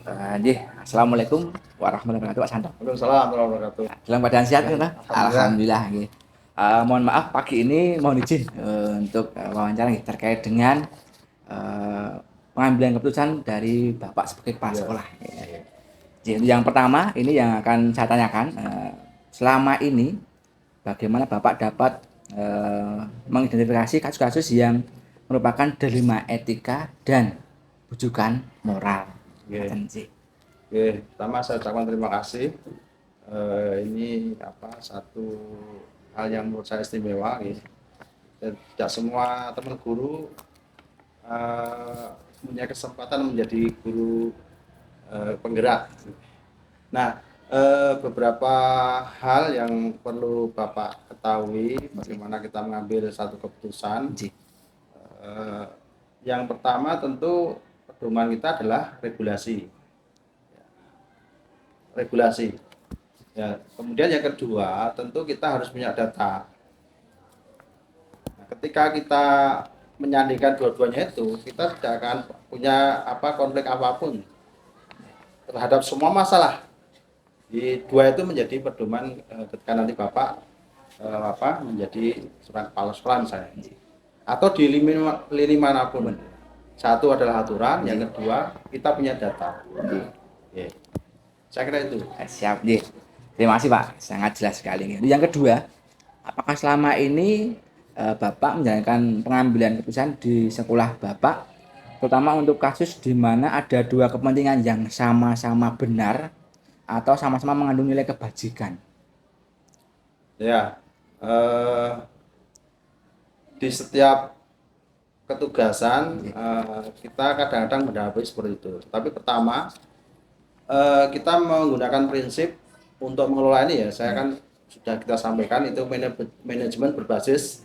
Assalamualaikum warahmatullahi wabarakatuh, Pak Santo. Waalaikumsalam warahmatullahi wabarakatuh. Dalam keadaan sehat, Ya, kan? alhamdulillah. Alhamdulillah. Nggih. Mohon maaf pagi ini mohon izin untuk wawancara nih, terkait dengan eh, pengambilan keputusan dari Bapak sebagai kepala Iya. sekolah. Ya. Jadi yang pertama ini yang akan saya tanyakan, selama ini bagaimana Bapak dapat mengidentifikasi kasus-kasus yang merupakan dilema etika dan rujukan moral. Oke. Ngoten sih. Oke, pertama saya ucapkan terima kasih. Ini satu hal yang menurut saya istimewa, ya. Dan tidak semua teman guru punya kesempatan menjadi guru penggerak. Nah, beberapa hal yang perlu Bapak ketahui bagaimana kita mengambil satu keputusan. Nggih. Yang pertama tentu pedoman kita adalah regulasi. Ya, kemudian yang kedua tentu kita harus punya data. Nah, ketika kita menyandingkan dua-duanya itu, kita tidak akan punya konflik apapun terhadap semua masalah. Di dua itu menjadi pedoman ketika nanti Bapak menjadi seorang kepala sekolah misalnya, atau di lini manapun. Satu adalah aturan, yang kedua kita punya data. Oke. Saya kira itu. Siap, nggih. Terima kasih, Pak. Sangat jelas sekali. Yang kedua, apakah selama ini Bapak menjalankan pengambilan keputusan di sekolah Bapak, terutama untuk kasus di mana ada dua kepentingan yang sama-sama benar atau sama-sama mengandung nilai kebajikan? Ya, di setiap ketugasan kita kadang-kadang menghadapi seperti itu. Tapi pertama kita menggunakan prinsip untuk mengelola ini, ya. Saya kan sudah kita sampaikan itu manajemen berbasis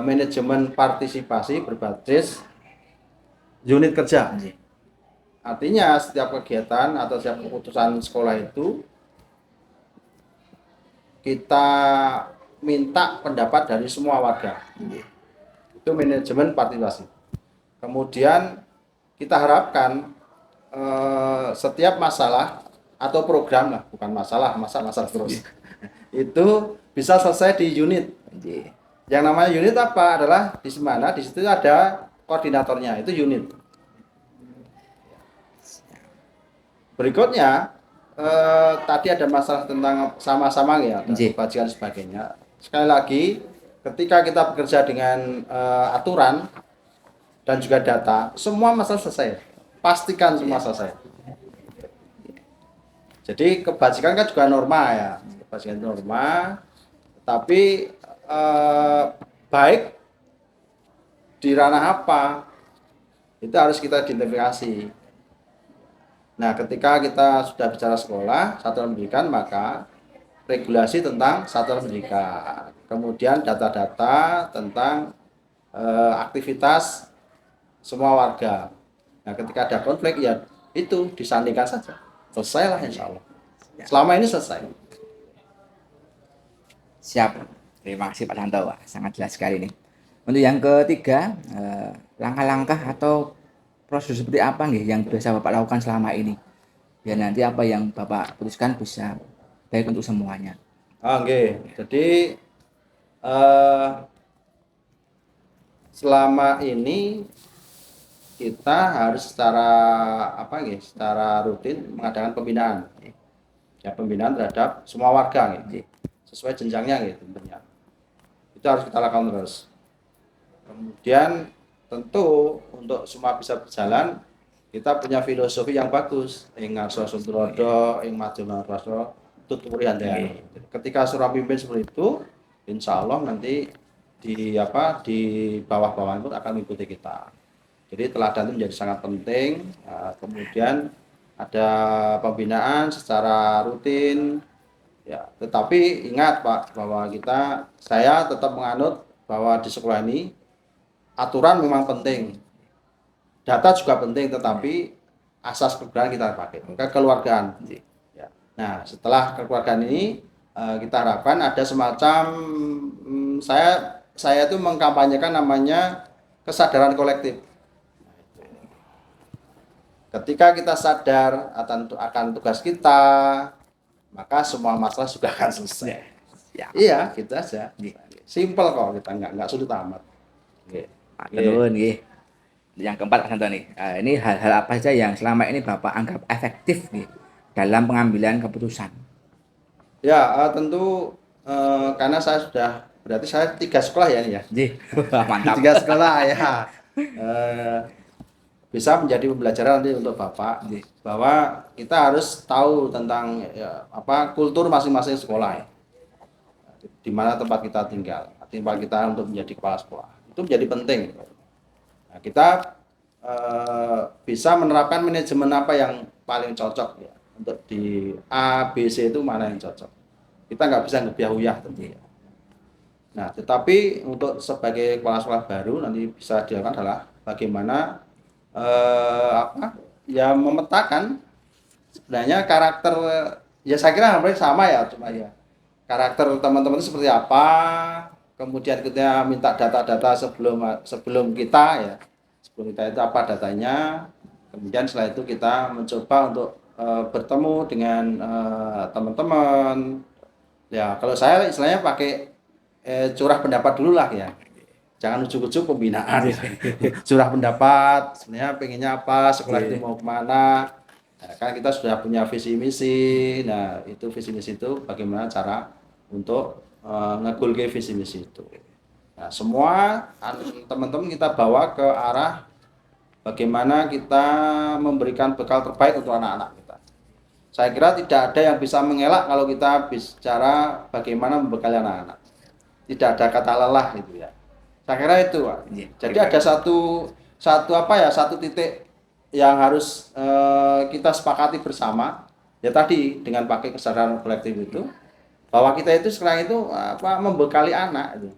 manajemen partisipasi berbasis unit kerja. Artinya setiap kegiatan atau setiap keputusan sekolah itu kita minta pendapat dari semua warga. Itu manajemen partisipasi. Kemudian kita harapkan setiap masalah atau program lah, bukan masalah terus, itu bisa selesai di unit. Yang namanya unit apa? Adalah di mana di situ ada koordinatornya, itu unit. Berikutnya tadi ada masalah tentang sama-sama, ya, kebajikan sebagainya. Sekali lagi, ketika kita bekerja dengan aturan dan juga data, semua masalah selesai. Pastikan semua selesai. Jadi kebajikan kan juga norma, ya. Kebajikan norma, tapi baik di ranah apa itu harus kita identifikasi. Nah, ketika kita sudah bicara sekolah, satuan pendidikan, maka regulasi tentang satuan pendidikan, kemudian data-data tentang aktivitas semua warga. Nah, ketika ada konflik, ya itu disandingkan saja, selesailah insya Allah. Selama ini selesai. Siap. Terima kasih Pak Santo. Sangat jelas sekali nih. Untuk yang ketiga, langkah-langkah atau prosedur seperti apa nih yang biasa Bapak lakukan selama ini? Biar nanti apa yang Bapak putuskan bisa baik untuk semuanya. Oke. Jadi selama ini kita harus secara rutin mengadakan pembinaan. Ya, pembinaan terhadap semua warga, gitu. Sesuai jenjangnya, gitu, tentunya. Itu harus kita lakukan terus. Kemudian tentu untuk semua bisa berjalan, kita punya filosofi yang bagus. Ing ngarsa suntulodo, ing maju ngarsa tuturi handayani. Ketika seorang pimpin seperti itu, insya Allah nanti di bawah-bawah itu akan mengikuti kita. Jadi teladan itu menjadi sangat penting. Kemudian ada pembinaan secara rutin, ya. Tetapi ingat Pak, bahwa saya tetap menganut bahwa di sekolah ini aturan memang penting, data juga penting, tetapi asas kekeluargaan kita pakai, kekeluargaan. Ya. Nah, setelah kekeluargaan ini kita harapkan ada semacam saya itu mengkampanyekan namanya kesadaran kolektif. Ketika kita sadar akan tugas kita, maka semua masalah juga akan selesai. Ya. Iya, gitu aja. Simple kok, kita nggak sulit amat. Nggih. Matur nuwun nggih. Yang keempat Mas Anto nih. Ini hal-hal apa saja yang selama ini Bapak anggap efektif nih dalam pengambilan keputusan? Ya, tentu karena berarti saya 3 sekolah ya ini ya. Nggih. Mantap. 3 sekolah ya. Bisa menjadi pembelajaran nanti untuk Bapak bahwa kita harus tahu tentang kultur masing-masing sekolah ya. Di mana tempat kita tinggal, tempat kita untuk menjadi kepala sekolah. Itu menjadi penting. Nah, kita bisa menerapkan manajemen apa yang paling cocok ya. Untuk di A, B, C itu mana yang cocok. Kita nggak bisa ngebiah-uyah tentunya. Nah, tetapi untuk sebagai kepala sekolah baru nanti bisa dilakukan adalah bagaimana memetakan sebenarnya karakter, ya saya kira hampir sama ya, cuma ya karakter teman-teman itu seperti apa, kemudian kita minta data-data sebelum kita itu apa datanya, kemudian setelah itu kita mencoba untuk bertemu dengan teman-teman ya. Kalau saya istilahnya pakai curah pendapat dulu lah ya, jangan ujuk-ujuk pembinaan. Curah pendapat sebenarnya pengennya apa, sekolah itu mau kemana. Nah, kan kita sudah punya visi misi. Nah, itu visi misi itu bagaimana cara untuk ngegulke visi misi itu. Nah, semua teman-teman kita bawa ke arah bagaimana kita memberikan bekal terbaik untuk anak-anak kita. Saya kira tidak ada yang bisa mengelak kalau kita bicara bagaimana membekali anak-anak. Tidak ada kata lelah gitu ya. Saya kira itu, Pak. Jadi ada satu titik yang harus kita sepakati bersama. Ya tadi dengan pakai kesadaran kolektif itu, bahwa kita itu sekarang itu membekali anak itu.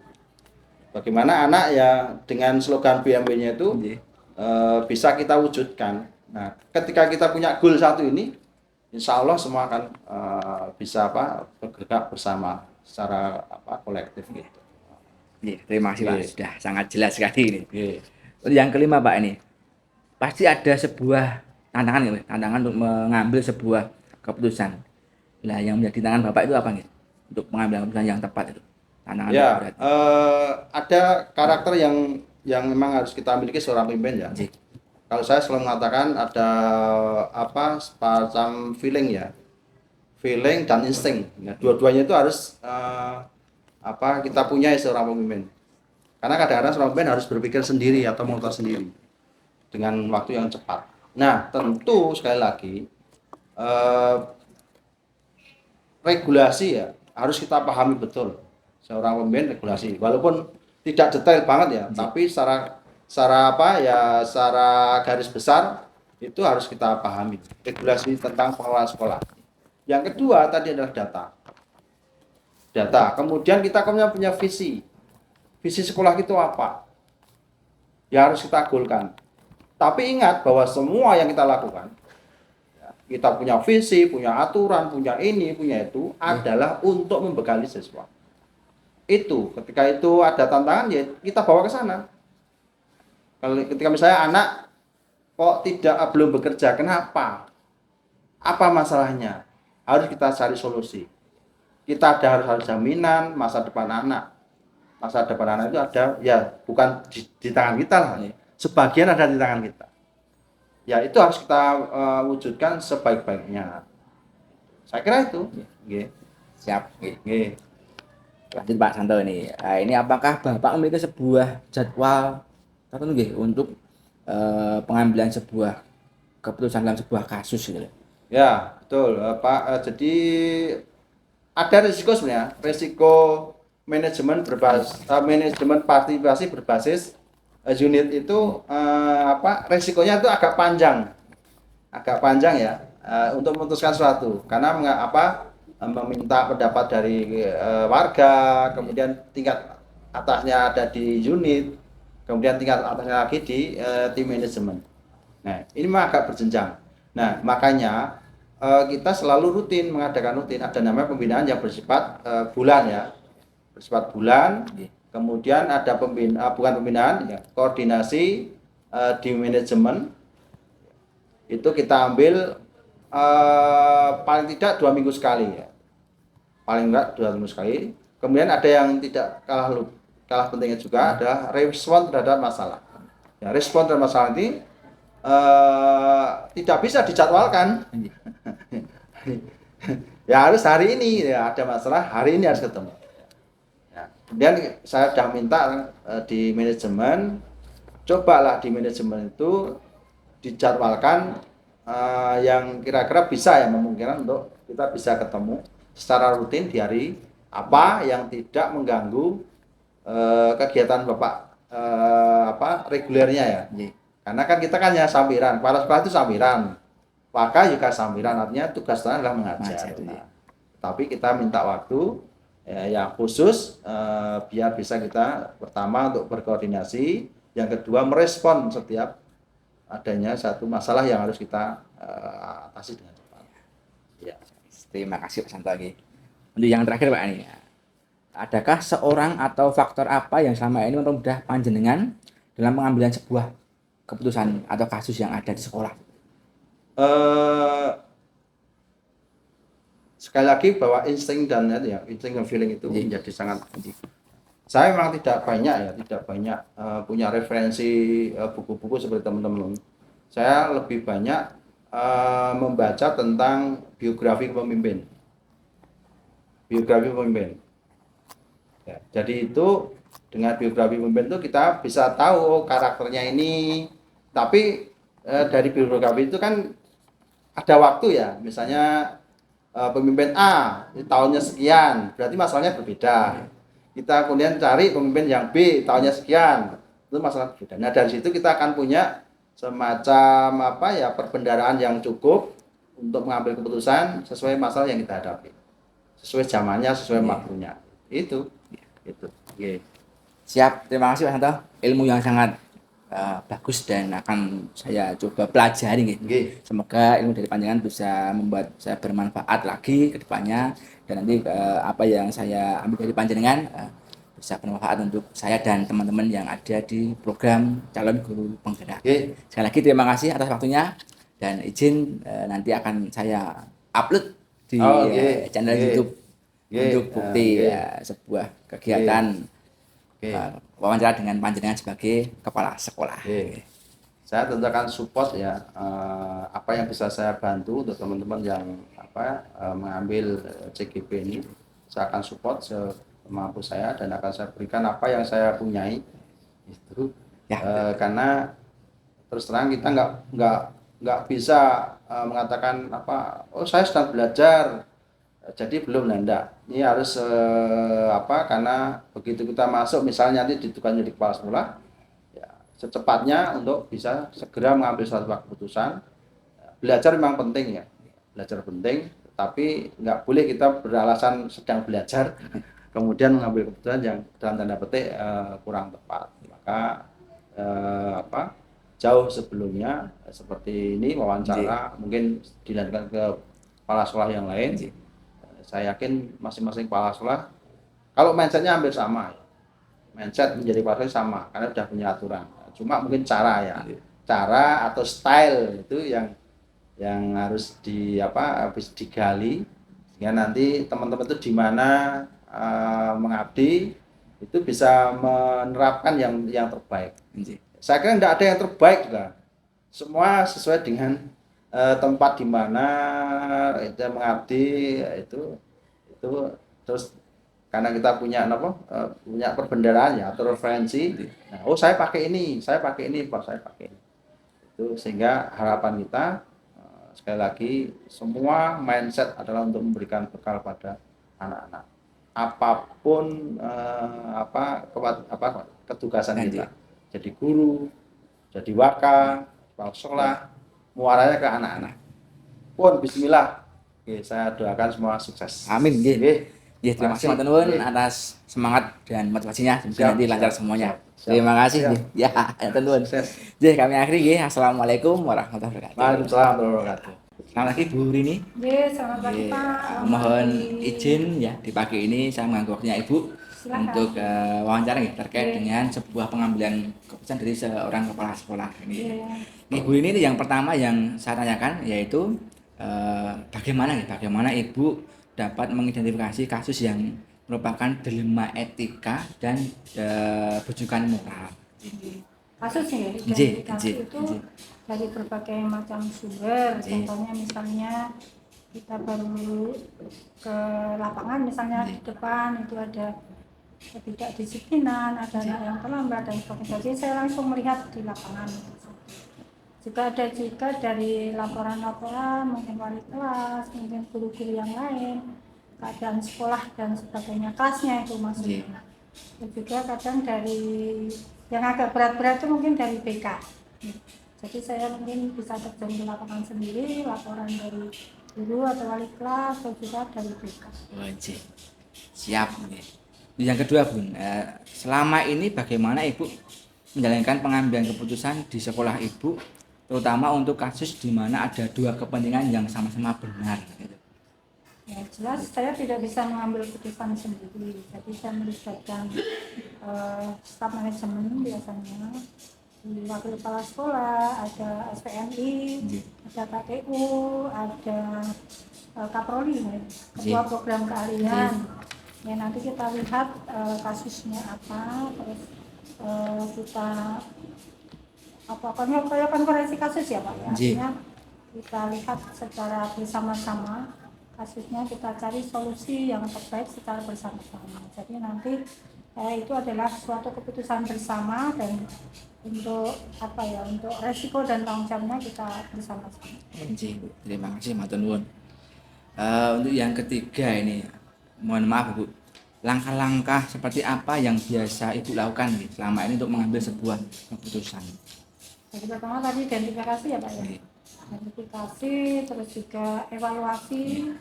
Bagaimana anak ya dengan slogan BMW-nya itu bisa kita wujudkan. Nah, ketika kita punya goal satu ini, insya Allah semua akan bisa bergerak bersama secara kolektif gitu. Terima kasih Pak, sudah sangat jelas sekali ini. Yang kelima Pak, ini pasti ada sebuah tantangan untuk mengambil sebuah keputusan. Nah, yang menjadi tantangan Bapak itu apa nih? Untuk mengambil keputusan yang tepat itu. Tantangan ya, ada karakter yang memang harus kita miliki seorang pemimpin ya. Kalau saya selalu mengatakan ada semacam feeling dan insting. Nah, dua-duanya itu harus kita punya seorang pemimpin. Karena kadang-kadang seorang pemimpin harus berpikir sendiri atau motor sendiri dengan waktu yang cepat. Nah, tentu sekali lagi regulasi ya harus kita pahami betul. Seorang pemimpin regulasi, walaupun tidak detail banget ya, tapi secara garis besar itu harus kita pahami. Regulasi tentang pengelolaan sekolah. Yang kedua tadi adalah data. Kemudian kita punya visi sekolah itu apa ya, harus kita goalkan. Tapi ingat bahwa semua yang kita lakukan, kita punya visi, punya aturan, punya ini, punya itu, adalah untuk membekali siswa. Itu ketika itu ada tantangan ya kita bawa ke sana. Kalau ketika misalnya anak kok belum bekerja, kenapa, apa masalahnya, harus kita cari solusi. Kita harus jaminan masa depan anak. Masa depan anak itu ada ya, bukan di tangan kita lah, sebagian ada di tangan kita. Ya itu harus kita wujudkan sebaik-baiknya. Saya kira itu. Siap. Lanjut Pak Santo ini. Ini apakah Bapak memiliki sebuah jadwal tertentu untuk pengambilan sebuah keputusan dalam sebuah kasus gitu? Ya, betul Pak. Jadi ada risiko sebenarnya, risiko manajemen partisipasi berbasis unit itu risikonya itu agak panjang ya untuk memutuskan sesuatu, karena meminta pendapat dari warga, kemudian tingkat atasnya ada di unit, kemudian tingkat atasnya lagi di tim manajemen. Nah ini mah agak berjenjang. Nah makanya kita selalu mengadakan rutin, ada namanya pembinaan yang bersifat bulan ya, kemudian ada koordinasi di manajemen itu kita ambil paling tidak 2 minggu sekali ya. Paling enggak 2 minggu sekali. Kemudian ada yang tidak kalah pentingnya juga adalah respon terhadap masalah. Ya, respon terhadap masalah ini tidak bisa dijadwalkan. Ya harus hari ini ya ada masalah, hari ini harus ketemu. Ya, kemudian saya sudah minta di manajemen, cobalah di manajemen itu dijadwalkan yang kira-kira bisa ya memungkinkan untuk kita bisa ketemu secara rutin di hari apa yang tidak mengganggu kegiatan Bapak regulernya ya. Karena kan kita kan ya sambiran, kepala sekolah itu sambiran. Maka juga sambiran artinya tugasnya adalah mengajar. Nah, tapi kita minta waktu yang khusus biar bisa kita pertama untuk berkoordinasi, yang kedua merespon setiap adanya satu masalah yang harus kita atasi dengan cepat. Ya, terima kasih Pak Santo. Untuk yang terakhir Pak ini, adakah seorang atau faktor apa yang selama ini mempermudah panjenengan dalam pengambilan sebuah keputusan atau kasus yang ada di sekolah? Sekali lagi bahwa insting dan feeling itu menjadi sangat penting. Saya memang tidak banyak punya referensi buku-buku seperti teman-teman. Saya lebih banyak membaca tentang biografi pemimpin. Ya, jadi itu dengan biografi pemimpin itu kita bisa tahu karakternya ini. Tapi dari biografi itu kan ada waktu ya, misalnya pemimpin A tahunnya sekian, berarti masalahnya berbeda. Kita kemudian cari pemimpin yang B tahunnya sekian, itu masalah berbeda. Nah dari situ kita akan punya semacam perbendaharaan yang cukup untuk mengambil keputusan sesuai masalah yang kita hadapi, sesuai zamannya, sesuai waktunya. Itu. Okay. Siap, terima kasih Pak Santo. Ilmu yang sangat bagus dan akan saya coba pelajari gitu. Semoga ilmu dari panjenengan bisa membuat saya bermanfaat lagi ke depannya, dan nanti apa yang saya ambil dari panjenengan bisa bermanfaat untuk saya dan teman-teman yang ada di program calon guru penggerak. Sekali lagi terima kasih atas waktunya, dan izin nanti akan saya upload di channel YouTube untuk bukti sebuah kegiatan wawancara dengan panjenengan sebagai kepala sekolah. Saya tentu akan support ya apa yang bisa saya bantu untuk teman-teman yang mengambil CGP ini. Saya akan support semampu saya dan akan saya berikan apa yang saya punyai. Itu karena terus terang kita nggak bisa mengatakan saya sedang belajar jadi belum nanda. Ini harus karena begitu kita masuk misalnya nanti ditentukan jadi kepala sekolah ya, secepatnya untuk bisa segera mengambil suatu keputusan. Belajar memang penting ya, belajar penting, tapi nggak boleh kita beralasan sedang belajar kemudian mengambil keputusan yang dalam tanda petik kurang tepat. Maka jauh sebelumnya seperti ini wawancara mungkin dilanjutkan ke kepala sekolah yang lain. Saya yakin masing-masing kepala sekolah kalau mindsetnya hampir sama, mindset menjadi kepala sekolah sama karena sudah punya aturan. Cuma mungkin cara atau style itu yang harus habis digali sehingga nanti teman-teman itu di mana mengabdi itu bisa menerapkan yang terbaik. Saya kira tidak ada yang terbaik juga. Semua sesuai dengan tempat di mana kita mengabdi itu terus karena kita punya punya perbendaharaan ya atau referensi. Nah, saya pakai ini, saya pakai ini. Itu sehingga harapan kita sekali lagi semua mindset adalah untuk memberikan bekal pada anak-anak. Apapun ketugasan kita. Jadi guru, jadi waka, kepala sekolah, muaranya ke anak-anak. Pun bismillah. Oke, saya doakan semua sukses. Amin. Terima kasih teman-teman atas semangat dan motivasinya. Semoga nanti lancar semuanya. Terima kasih. Ya, teman-teman. Jadi kami akhiri. Assalamualaikum warahmatullahi wabarakatuh. Waalaikumsalam warahmatullahi wabarakatuh. Selamat pagi Bu Rini. Selamat pagi Pak. Mohon izin ya di pagi ini saya mengganggu waktunya Ibu. Silakan. untuk wawancara nih terkait Iya. dengan sebuah pengambilan keputusan dari seorang kepala sekolah ini. Iya. Ibu ini yang pertama yang saya tanyakan yaitu bagaimana Ibu dapat mengidentifikasi kasus yang merupakan dilema etika dan rujukan moral. Kasusnya ya, identifikasi itu dari berbagai macam sumber. Contohnya misalnya kita baru ke lapangan, misalnya di depan itu ada ketidakdisiplinan, ada anak yang terlambat dan sebagainya. Jadi saya langsung melihat di lapangan. Juga ada juga dari laporan-laporan, mungkin wali kelas, mungkin guru-guru yang lain, keadaan sekolah dan sebagainya, kelasnya itu maksudnya. Dan juga kadang dari yang agak berat-berat itu mungkin dari BK. Jadi saya mungkin bisa terjun ke lapangan sendiri, laporan dari guru atau wali kelas, atau juga dari BK. Siap nih. Yang kedua Bun, selama ini bagaimana Ibu menjalankan pengambilan keputusan di sekolah Ibu, terutama untuk kasus di mana ada dua kepentingan yang sama-sama benar. Ya jelas saya tidak bisa mengambil keputusan sendiri, jadi saya melibatkan staf manajemen biasanya, di wakil kepala sekolah, ada SPNI, ada KTU, ada Kaproli, ketua program keahlian. Ya nanti kita lihat kasusnya apa, terus kita kayak konferensi kasus ya Pak ya. Artinya kita lihat secara bersama-sama kasusnya, kita cari solusi yang terbaik secara bersama-sama. Jadi nanti itu adalah suatu keputusan bersama dan untuk untuk resiko dan tanggung jawabnya kita bersama-sama. Terima kasih matur nuwun. Untuk yang ketiga ini, mohon maaf Bu, langkah-langkah seperti apa yang biasa Ibu lakukan nih selama ini untuk mengambil sebuah keputusan? Jadi pertama tadi identifikasi ya Pak ya. Identifikasi, terus juga evaluasi,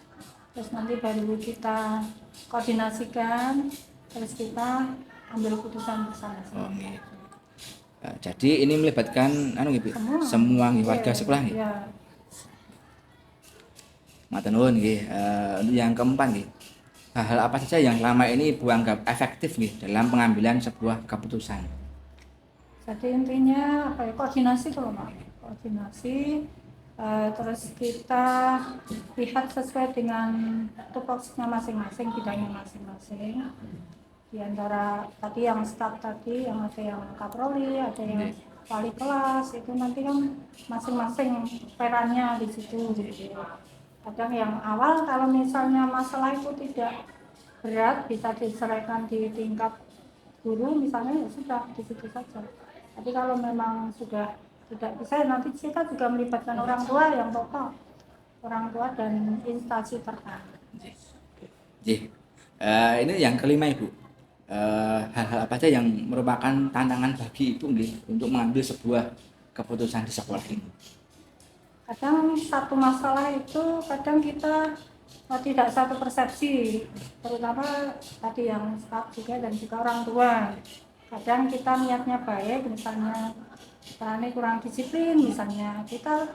terus nanti baru kita koordinasikan, terus kita ambil keputusan bersama-sama. Jadi ini melibatkan semua warga sekolah nih. Iya. Matur nuwun nggih. Untuk yang keempat nih, hal-hal apa saja yang selama ini Ibu anggap efektif nih dalam pengambilan sebuah keputusan? Jadi intinya koordinasi kalau Pak. Koordinasi, terus kita lihat sesuai dengan tupoksinya masing-masing, bidangnya masing-masing. Di antara tadi yang staf tadi, yang ada yang kaproli, ada yang wali kelas, itu nanti kan masing-masing perannya di situ. Kadang yang awal kalau misalnya masalah itu tidak berat, bisa diselesaikan di tingkat guru misalnya, ya sudah di situ saja. Tapi kalau memang sudah tidak bisa, nanti kita juga melibatkan orang tua yang tokoh, orang tua dan instansi terkait. Ini yang kelima Ibu, hal-hal apa saja yang merupakan tantangan bagi Ibu untuk mengambil sebuah keputusan di sekolah ini? Kadang satu masalah itu kadang kita tidak satu persepsi, terutama tadi yang staf juga dan juga orang tua. Kadang kita niatnya baik, misalnya ini kurang disiplin, misalnya kita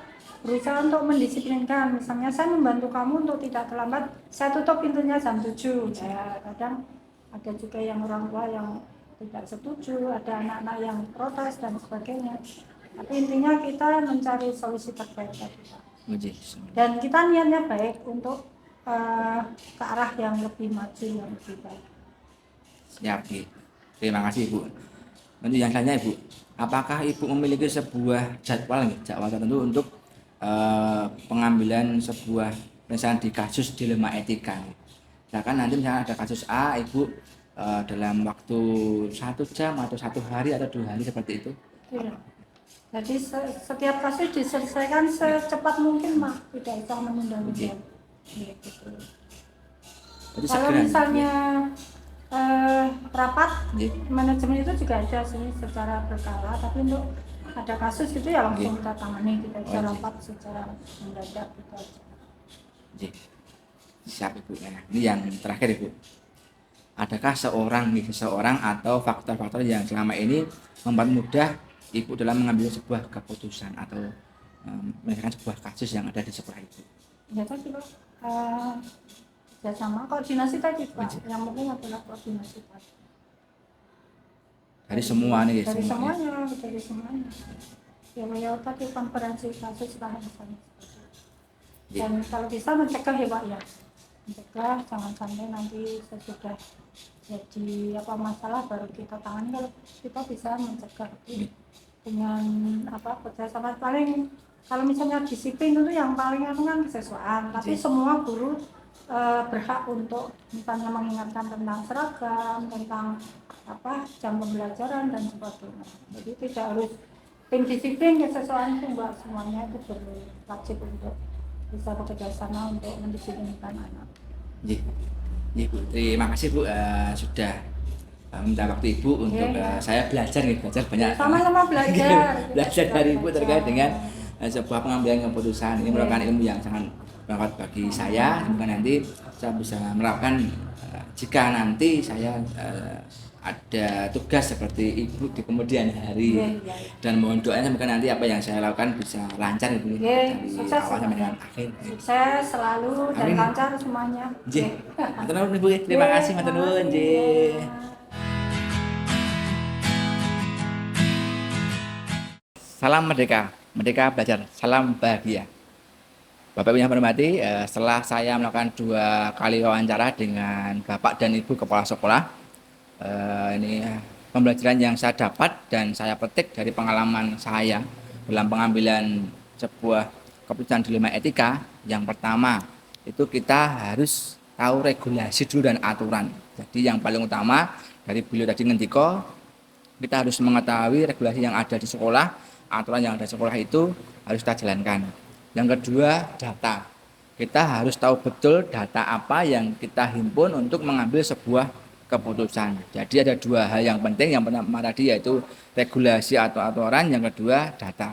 berusaha untuk mendisiplinkan, misalnya saya membantu kamu untuk tidak terlambat, saya tutup pintunya jam 7. Ya, kadang ada juga yang orang tua yang tidak setuju, ada anak-anak yang protes dan sebagainya. Tapi intinya kita mencari solusi terbaik tadi. Dan kita niatnya baik untuk ke arah yang lebih maju, yang lebih baik. Siap, terima kasih Ibu. Untuk yang selanjutnya Ibu, apakah Ibu memiliki sebuah jadwal tertentu untuk pengambilan sebuah misalnya di kasus dilema etika? Misalkan nanti misalnya ada kasus A, Ibu dalam waktu 1 jam atau 1 hari atau 2 hari seperti itu? Iya. Jadi setiap kasus diselesaikan secepat mungkin Pak, tidak usah menunda-nunda. Gitu. Kalau misalnya rapat manajemen itu juga ada sih secara berkala, tapi untuk ada kasus itu ya langsung kita tangani, kita bisa rapat secara mendadak gitu aja. Siap Ibu. Ini yang terakhir Ibu, adakah seseorang atau faktor-faktor yang selama ini mempermudah Ibu dalam mengambil sebuah keputusan atau menyelesaikan sebuah kasus yang ada di sekolah Ibu? Ya tadi Pak, ya sama koordinasi tadi Pak, yang penting adalah koordinasi tadi. dari semua nih dari semuanya. semuanya ya tadi konferensi kasus lah misalnya. Iya. Dan kalau bisa mencegah ya Pak ya, mencegah jangan sampai nanti sesudah jadi apa masalah baru kita tangani. Kalau kita bisa mencegah dengan apa kerjasama, paling kalau misalnya disiplin itu yang paling anu kan kesiswaan, tapi semua guru berhak untuk misalnya mengingatkan tentang seragam, tentang apa jam pembelajaran dan sebagainya. Jadi tidak harus tim disiplin kesiswaan itu Mbak, semuanya itu berwajib untuk bisa bekerja sama untuk mendisiplinkan anak. Iya, iya Bu. Terima kasih Bu sudah minta waktu Ibu untuk saya belajar nih, belajar banyak. Sama-sama belajar. Belajar dari Ibu terkait dengan sebuah pengambilan keputusan. Ini merupakan ilmu yang sangat bermanfaat bagi saya. Semoga nanti saya bisa menerapkan jika nanti saya ada tugas seperti Ibu di kemudian hari. Dan mohon doanya semoga nanti apa yang saya lakukan bisa lancar Ibu dari sukses awal sampai dengan akhir. Sukses selalu dan lancar semuanya. Matur nuwun Ibu. Terima kasih matur nuwun nggih. Salam merdeka, merdeka belajar, salam bahagia. Bapak Ibu yang hormati, setelah saya melakukan 2 kali wawancara dengan Bapak dan Ibu Kepala Sekolah, ini pembelajaran yang saya dapat dan saya petik dari pengalaman saya dalam pengambilan sebuah keputusan dilema etika. Yang pertama, itu kita harus tahu regulasi dulu dan aturan. Jadi yang paling utama dari beliau tadi ngendiko, kita harus mengetahui regulasi yang ada di sekolah, aturan yang ada di sekolah itu harus kita jalankan. Yang kedua, data. Kita harus tahu betul data apa yang kita himpun untuk mengambil sebuah keputusan. Jadi ada 2 hal yang penting. Yang pertama tadi yaitu regulasi atau aturan, yang kedua data.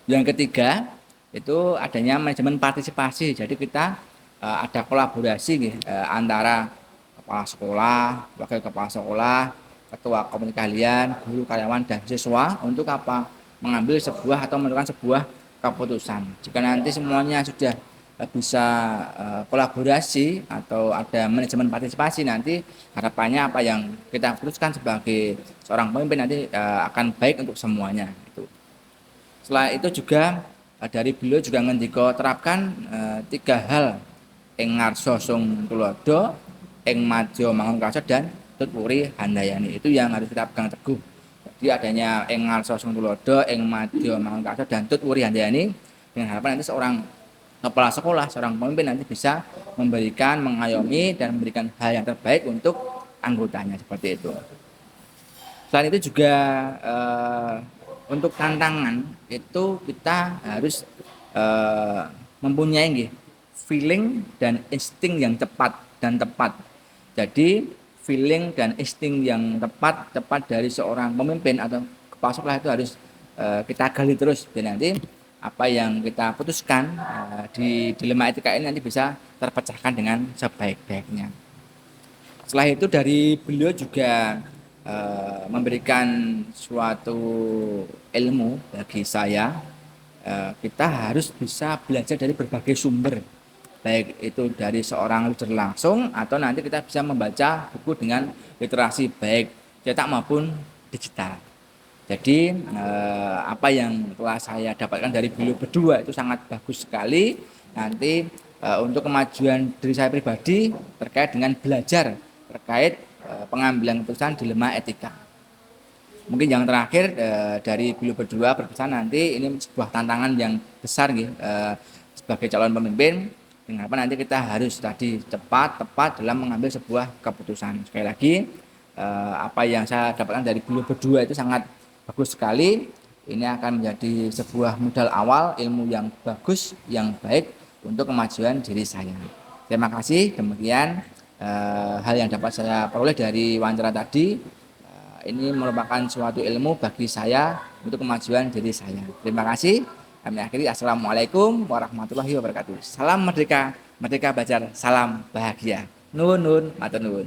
Yang ketiga itu adanya manajemen partisipasi. Jadi kita ada kolaborasi antara kepala sekolah, wakil kepala sekolah, ketua komite kalian, guru, karyawan, dan siswa untuk apa? Mengambil sebuah atau menentukan sebuah keputusan. Jika nanti semuanya sudah bisa kolaborasi atau ada manajemen partisipasi, nanti harapannya apa yang kita putuskan sebagai seorang pemimpin nanti akan baik untuk semuanya. Setelah itu juga dari beliau juga ngendika terapkan 3 hal ing ngarsa sung tulodo, ing madya mangun kaso, dan tutwuri handayani. Itu yang harus kita pegang teguh. Jadi adanya ing ngarsa sung tulodo, ing madya mangun kaso, dan tutwuri handayani, dengan harapan nanti seorang kepala sekolah, seorang pemimpin nanti bisa memberikan, mengayomi dan memberikan hal yang terbaik untuk anggotanya, seperti itu. Selain itu juga untuk tantangan itu kita harus mempunyai feeling dan insting yang tepat dan tepat. Jadi feeling dan insting yang tepat dari seorang pemimpin atau kepala sekolah itu harus kita gali terus, dan nanti apa yang kita putuskan di dilema etika ini nanti bisa terpecahkan dengan sebaik-baiknya. Setelah itu dari beliau juga memberikan suatu ilmu bagi saya. Kita harus bisa belajar dari berbagai sumber, baik itu dari seorang leader langsung atau nanti kita bisa membaca buku dengan literasi baik cetak maupun digital. Jadi apa yang telah saya dapatkan dari beliau berdua itu sangat bagus sekali nanti untuk kemajuan diri saya pribadi terkait dengan belajar terkait pengambilan keputusan dilema etika. Mungkin yang terakhir dari beliau berdua berpesan nanti ini sebuah tantangan yang besar sebagai calon pemimpin, dengan apa nanti kita harus tadi cepat, tepat dalam mengambil sebuah keputusan. Sekali lagi apa yang saya dapatkan dari beliau berdua itu sangat bagus sekali. Ini akan menjadi sebuah modal awal ilmu yang bagus, yang baik untuk kemajuan diri saya. Terima kasih. Demikian hal yang dapat saya peroleh dari wawancara tadi. Ini merupakan suatu ilmu bagi saya untuk kemajuan diri saya. Terima kasih. Kami akhiri. Assalamualaikum warahmatullahi wabarakatuh. Salam merdeka, merdeka belajar, salam bahagia. Nuhun, matur nuwun.